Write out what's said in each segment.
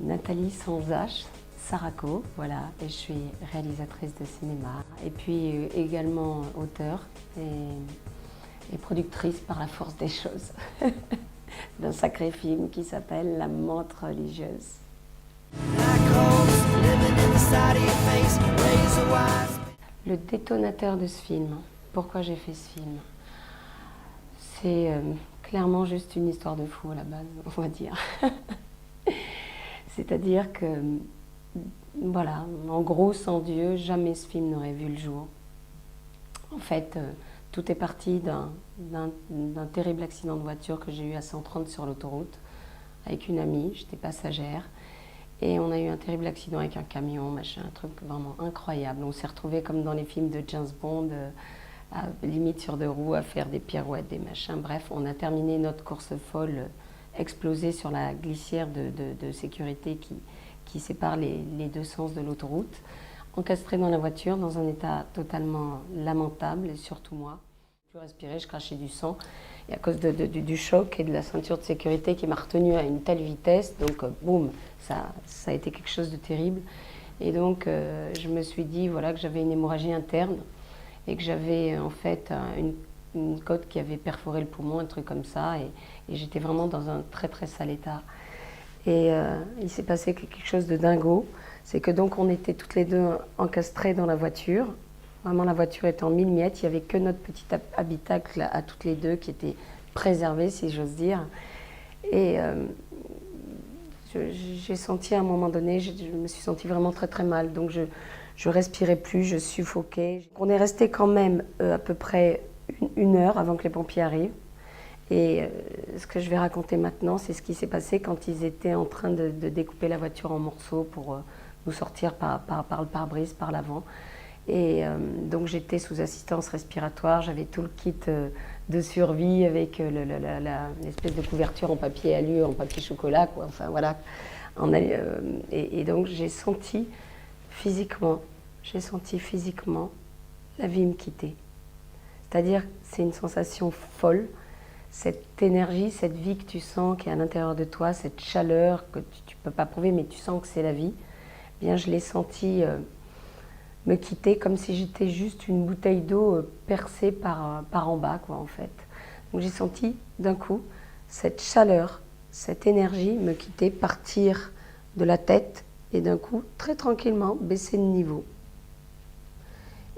Nathalie sans H, Sarako, voilà, et je suis réalisatrice de cinéma et puis également auteure et productrice par la force des choses d'un sacré film qui s'appelle La Menthe religieuse. Le détonateur de ce film, pourquoi j'ai fait ce film? C'est clairement juste une histoire de fou à la base, on va dire. C'est-à-dire que, voilà, en gros, sans Dieu, jamais ce film n'aurait vu le jour. En fait, tout est parti d'un terrible accident de voiture que j'ai eu à 130 sur l'autoroute avec une amie, j'étais passagère. Et on a eu un terrible accident avec un camion, machin, un truc vraiment incroyable. On s'est retrouvés comme dans les films de James Bond, limite sur deux roues, à faire des pirouettes, des machins. Bref, on a terminé notre course folle, explosée sur la glissière de sécurité qui sépare les deux sens de l'autoroute, encastrée dans la voiture, dans un état totalement lamentable, et surtout moi. Je respirais, je crachais du sang. Et à cause du choc et de la ceinture de sécurité qui m'a retenue à une telle vitesse, donc boum, ça a été quelque chose de terrible. Et donc je me suis dit voilà, que j'avais une hémorragie interne et que j'avais en fait une côte qui avait perforé le poumon, un truc comme ça. Et j'étais vraiment dans un très très sale état. Et il s'est passé quelque chose de dingo. C'est que donc on était toutes les deux encastrées dans la voiture. Vraiment, la voiture était en mille miettes. Il n'y avait que notre petit habitacle à toutes les deux qui était préservé, si j'ose dire. Et j'ai senti à un moment donné, je me suis sentie vraiment très très mal. Donc je respirais plus, je suffoquais. On est resté quand même à peu près une heure avant que les pompiers arrivent. Et ce que je vais raconter maintenant, c'est ce qui s'est passé quand ils étaient en train de découper la voiture en morceaux pour nous sortir par le pare-brise, par l'avant. Et donc j'étais sous assistance respiratoire, j'avais tout le kit de survie avec l'espèce de couverture en papier alu, en papier chocolat, quoi. Enfin voilà. Et donc j'ai senti physiquement la vie me quitter. C'est-à-dire c'est une sensation folle, cette énergie, cette vie que tu sens qui est à l'intérieur de toi, cette chaleur que tu ne peux pas prouver mais tu sens que c'est la vie, eh bien je l'ai senti me quitter comme si j'étais juste une bouteille d'eau percée par en bas, quoi, en fait. Donc j'ai senti d'un coup cette chaleur, cette énergie me quitter, partir de la tête et d'un coup, très tranquillement, baisser de niveau.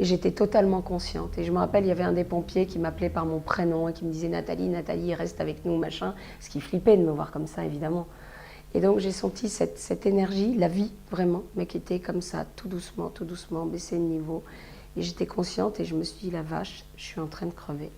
Et j'étais totalement consciente. Et je me rappelle, il y avait un des pompiers qui m'appelait par mon prénom et qui me disait « Nathalie, Nathalie, reste avec nous, machin », parce qu'il flippait de me voir comme ça, évidemment. Et donc j'ai senti cette énergie, la vie vraiment, mais qui était comme ça, tout doucement, baisser de niveau. Et j'étais consciente et je me suis dit, la vache, je suis en train de crever.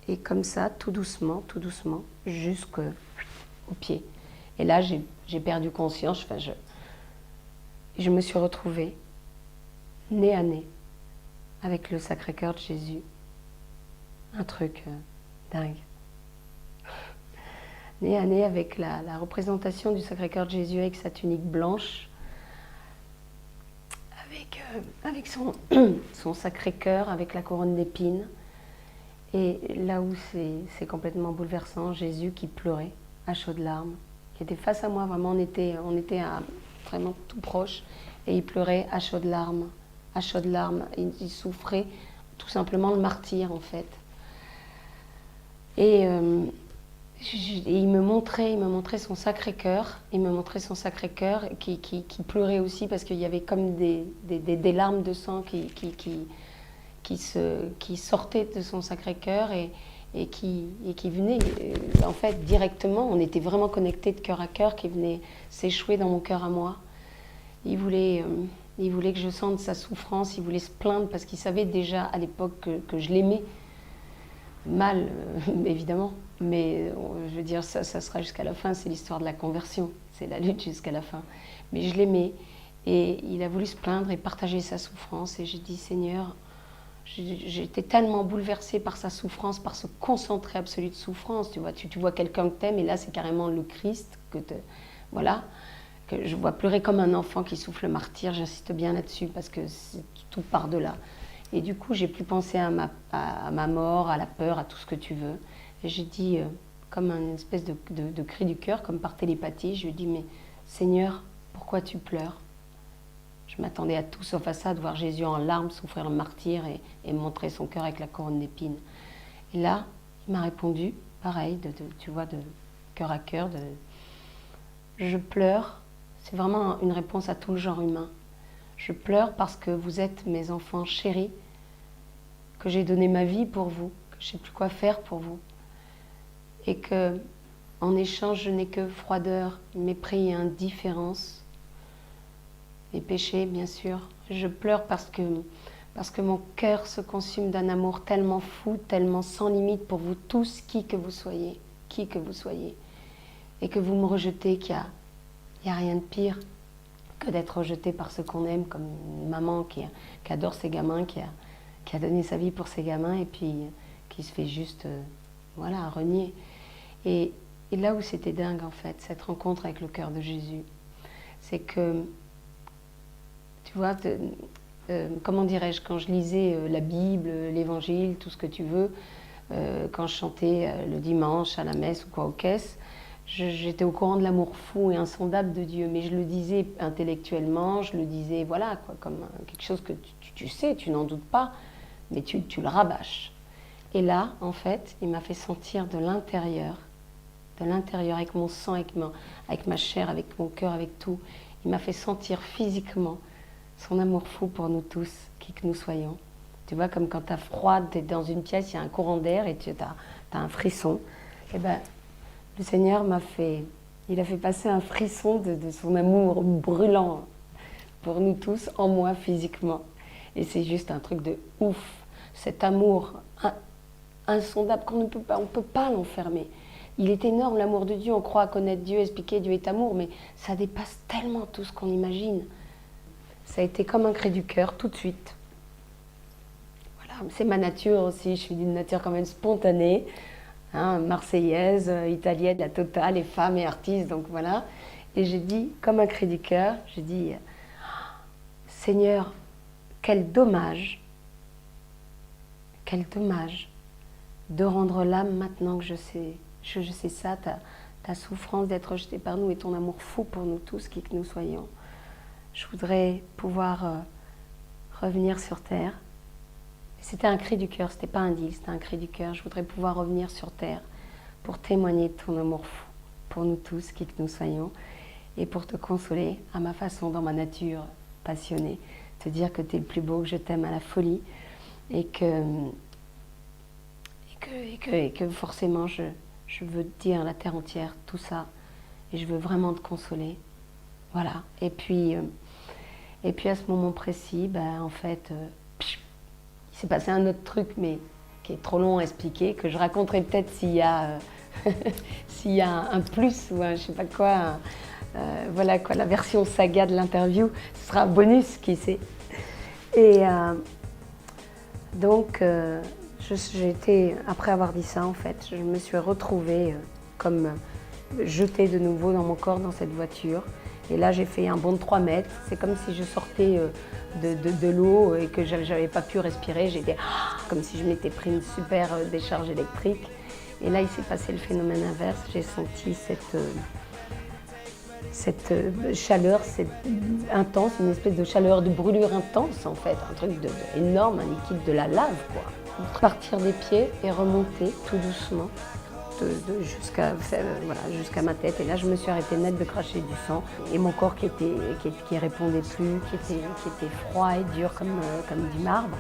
Et comme ça, tout doucement, jusqu'au pied. Et là, j'ai perdu conscience, enfin, je me suis retrouvée nez à nez avec le Sacré-Cœur de Jésus. Un truc dingue. Nez à nez avec la représentation du Sacré-Cœur de Jésus avec sa tunique blanche, avec son Sacré-Cœur, avec la couronne d'épines. Et là où c'est complètement bouleversant, Jésus qui pleurait à chaudes larmes, qui était face à moi, vraiment on était vraiment tout proche, et il pleurait à chaudes larmes, il souffrait tout simplement le martyre en fait. Et il me montrait son Sacré-Cœur, qui pleurait aussi parce qu'il y avait comme des larmes de sang qui sortaient de son Sacré-Cœur et qui venaient en fait directement. On était vraiment connectés de cœur à cœur, qui venaient s'échouer dans mon cœur à moi. Il voulait que je sente sa souffrance, il voulait se plaindre parce qu'il savait déjà à l'époque que je l'aimais. Mal, évidemment, mais je veux dire, ça sera jusqu'à la fin, c'est l'histoire de la conversion, c'est la lutte jusqu'à la fin. Mais je l'aimais et il a voulu se plaindre et partager sa souffrance et j'ai dit, Seigneur, j'étais tellement bouleversée par sa souffrance, par ce concentré absolu de souffrance, tu vois quelqu'un que t'aimes et là c'est carrément le Christ voilà, que je vois pleurer comme un enfant qui souffle le martyr, j'insiste bien là-dessus parce que tout part de là. Et du coup, j'ai pu penser à ma mort, à la peur, à tout ce que tu veux. Et j'ai dit, comme une espèce de cri du cœur, comme par télépathie, je lui ai dit, mais Seigneur, pourquoi tu pleures? Je m'attendais à tout sauf à ça, de voir Jésus en larmes souffrir le martyre et montrer son cœur avec la couronne d'épines. Et là, il m'a répondu, pareil, tu vois, de cœur à cœur, je pleure, c'est vraiment une réponse à tout le genre humain. Je pleure parce que vous êtes mes enfants chéris, que j'ai donné ma vie pour vous, que je ne sais plus quoi faire pour vous. Et que, en échange, je n'ai que froideur, mépris et indifférence. Mes péchés, bien sûr. Je pleure parce que mon cœur se consume d'un amour tellement fou, tellement sans limite pour vous tous, qui que vous soyez. Et que vous me rejetez, qu'il n'y a rien de pire que d'être rejeté par ceux qu'on aime, comme une maman qui adore ses gamins, qui a donné sa vie pour ses gamins, et puis qui se fait juste, renier. Et là où c'était dingue, en fait, cette rencontre avec le cœur de Jésus, c'est que, tu vois, comment dirais-je, quand je lisais la Bible, l'Évangile, tout ce que tu veux, quand je chantais le dimanche à la messe ou quoi aux caisses, j'étais au courant de l'amour fou et insondable de Dieu, mais je le disais intellectuellement, je le disais, voilà, quoi, comme quelque chose que tu sais, tu n'en doutes pas, mais tu le rabâches. Et là, en fait, il m'a fait sentir de l'intérieur, avec mon sang, avec ma chair, avec mon cœur, avec tout. Il m'a fait sentir physiquement son amour fou pour nous tous, qui que nous soyons. Tu vois, comme quand tu as froid, tu es dans une pièce, il y a un courant d'air et tu as un frisson. Et ben, le Seigneur il a fait passer un frisson de son amour brûlant pour nous tous, en moi physiquement. Et c'est juste un truc de ouf. Cet amour insondable qu'on ne peut pas, on peut pas l'enfermer. Il est énorme l'amour de Dieu, on croit connaître Dieu, expliquer Dieu est amour, mais ça dépasse tellement tout ce qu'on imagine. Ça a été comme un cri du cœur, tout de suite. Voilà, c'est ma nature aussi, je suis d'une nature quand même spontanée, hein, marseillaise, italienne, la totale, et femme et artiste, donc voilà. Et j'ai dit, comme un cri du cœur, j'ai dit, Seigneur, quel dommage de rendre l'âme maintenant que je sais ça, ta souffrance d'être rejeté par nous et ton amour fou pour nous tous, qui que nous soyons. Je voudrais pouvoir revenir sur terre. C'était un cri du cœur, c'était pas un deal, c'était un cri du cœur. Je voudrais pouvoir revenir sur terre pour témoigner de ton amour fou pour nous tous, qui que nous soyons, et pour te consoler à ma façon, dans ma nature passionnée, te dire que tu es le plus beau, que je t'aime à la folie, et que forcément je veux te dire à la terre entière tout ça, et je veux vraiment te consoler. Voilà. Et puis à ce moment précis, en fait, il s'est passé un autre truc, mais qui est trop long à expliquer, que je raconterai peut-être s'il y a un plus ou un je sais pas quoi. Voilà quoi, la version saga de l'interview, ce sera un bonus, qui sait. Et donc, j'ai été, après avoir dit ça, en fait, je me suis retrouvée comme jetée de nouveau dans mon corps, dans cette voiture. Et là, j'ai fait un bond de 3 mètres. C'est comme si je sortais de l'eau et que j'avais pas pu respirer. J'étais comme si je m'étais pris une super décharge électrique. Et là, il s'est passé le phénomène inverse. J'ai senti cette chaleur, intense, une espèce de chaleur, de brûlure intense, en fait. Un truc énorme, un liquide de la lave, quoi. Partir des pieds et remonter tout doucement jusqu'à ma tête. Et là, je me suis arrêtée net de cracher du sang. Et mon corps qui répondait plus, qui était froid et dur comme du marbre,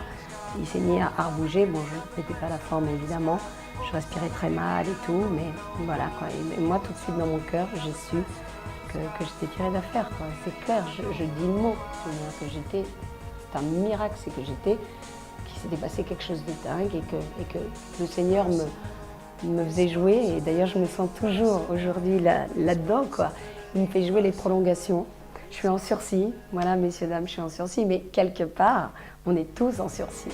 il s'est mis à rebouger. Bon, je n'étais pas la forme, évidemment. Je respirais très mal et tout, mais voilà, quoi. Et moi, tout de suite, dans mon cœur, j'ai su que j'étais tirée d'affaire, quoi. C'est clair, je dis le mot. C'est un miracle, c'est que qu'il s'était passé quelque chose de dingue et que le Seigneur me faisait jouer. Et d'ailleurs, je me sens toujours aujourd'hui là-dedans, quoi. Il me fait jouer les prolongations. Je suis en sursis, voilà, messieurs, dames, je suis en sursis, mais quelque part, on est tous en sursis.